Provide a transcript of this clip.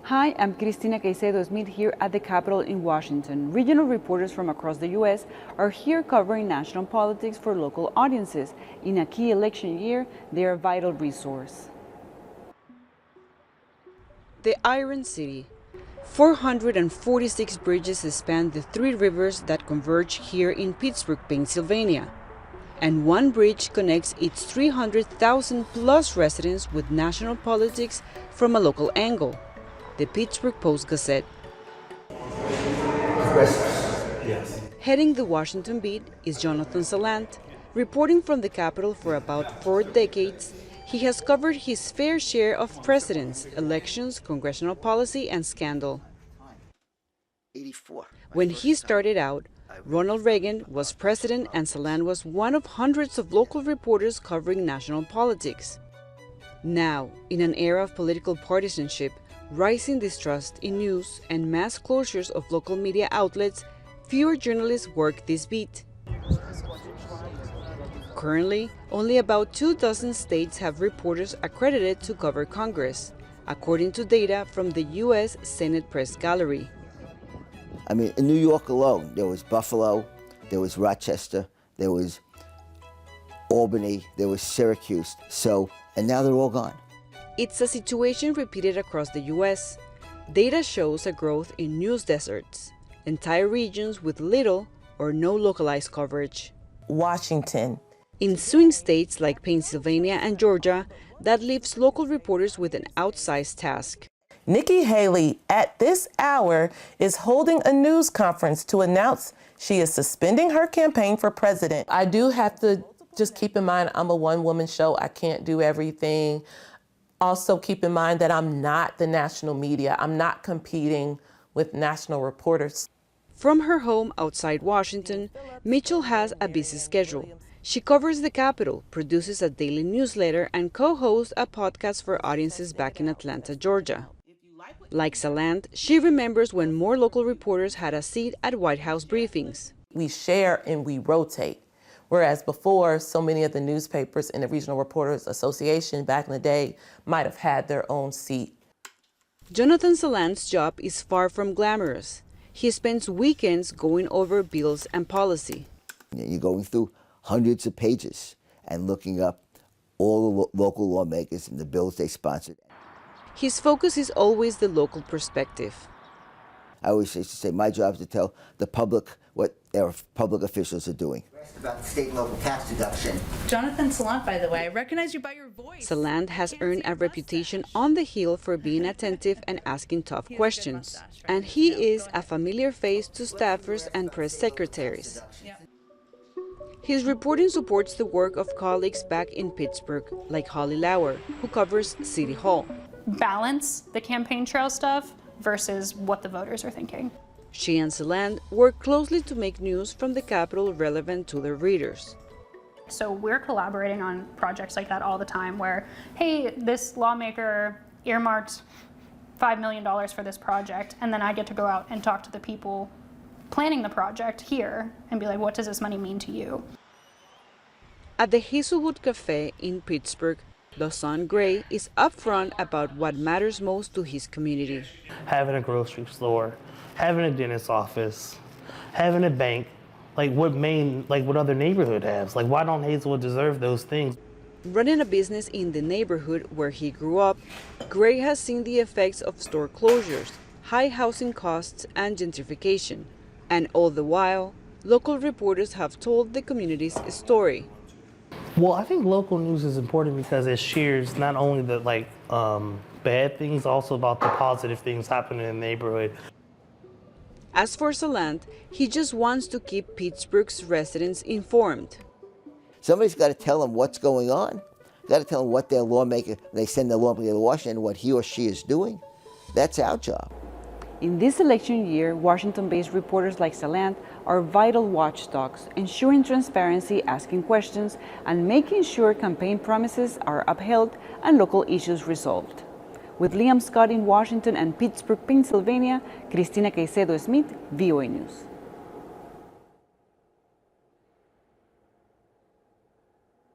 Hi, I'm Cristina Caicedo-Smith here at the Capitol in Washington. Regional reporters from across the U.S. are here covering national politics for local audiences. In a key election year, they are a vital resource. The Iron City. 446 bridges span the three rivers that converge here in Pittsburgh, Pennsylvania. And one bridge connects its 300,000 plus residents with national politics from a local angle. The Pittsburgh Post-Gazette. Yes. Heading the Washington beat is Jonathan Salant. Reporting from the Capitol for about 4 decades, he has covered his fair share of presidents, elections, congressional policy, and scandal. When he started out, Ronald Reagan was president and Salant was one of hundreds of local reporters covering national politics. Now, in an era of political partisanship, rising distrust in news, and mass closures of local media outlets, fewer journalists work this beat. Currently, only about 24 states have reporters accredited to cover Congress, according to data from the U.S. Senate Press Gallery. I mean, in New York alone, there was Buffalo, there was Rochester, there was Albany, there was Syracuse, and now they're all gone. It's a situation repeated across the U.S. Data shows a growth in news deserts, entire regions with little or no localized coverage. Washington. In swing states like Pennsylvania and Georgia, that leaves local reporters with an outsized task. Nikki Haley, at this hour, is holding a news conference to announce she is suspending her campaign for president. I do have to just keep in mind I'm a one-woman show. I can't do everything. Also keep in mind that I'm not the national media. I'm not competing with national reporters. From her home outside Washington, Mitchell has a busy schedule. She covers the Capitol, produces a daily newsletter, and co-hosts a podcast for audiences back in Atlanta, Georgia. Like Salant, she remembers when more local reporters had a seat at White House briefings. We share and we rotate. Whereas before, so many of the newspapers and the Regional Reporters Association back in the day might have had their own seat. Jonathan Salant's job is far from glamorous. He spends weekends going over bills and policy. You're going through hundreds of pages and looking up all the local lawmakers and the bills they sponsored. His focus is always the local perspective. I always used to say my job is to tell the public what their public officials are doing. About the state and local tax deduction. Jonathan Salant, by the way, I recognize you by your voice. Salant has earned a reputation on the Hill for being attentive and asking tough questions. And he is a familiar face to staffers and press secretaries. His reporting supports the work of colleagues back in Pittsburgh, like Holly Lauer, who covers City Hall. Balance the campaign trail stuff versus what the voters are thinking. She and Salant work closely to make news from the Capitol relevant to their readers. So we're collaborating on projects like that all the time where, hey, this lawmaker earmarked $5 million for this project, and then I get to go out and talk to the people planning the project here and be like, what does this money mean to you? At the Hazelwood Cafe in Pittsburgh, Dawson Gray is upfront about what matters most to his community. Having a grocery store, having a dentist's office, having a bank, what other neighborhood has? Why don't Hazelwood deserve those things? Running a business in the neighborhood where he grew up, Gray has seen the effects of store closures, high housing costs, and gentrification. And all the while, local reporters have told the community's story. Well, I think local news is important because it shares not only the bad things, also about the positive things happening in the neighborhood. As for Salant, he just wants to keep Pittsburgh's residents informed. Somebody's got to tell them what's going on. Got to tell them what their lawmaker, they send their lawmaker to Washington, what he or she is doing. That's our job. In this election year, Washington-based reporters like Salant are vital watchdogs, ensuring transparency, asking questions, and making sure campaign promises are upheld and local issues resolved. With Liam Scott in Washington and Pittsburgh, Pennsylvania, Cristina Caicedo-Smith, VOA News.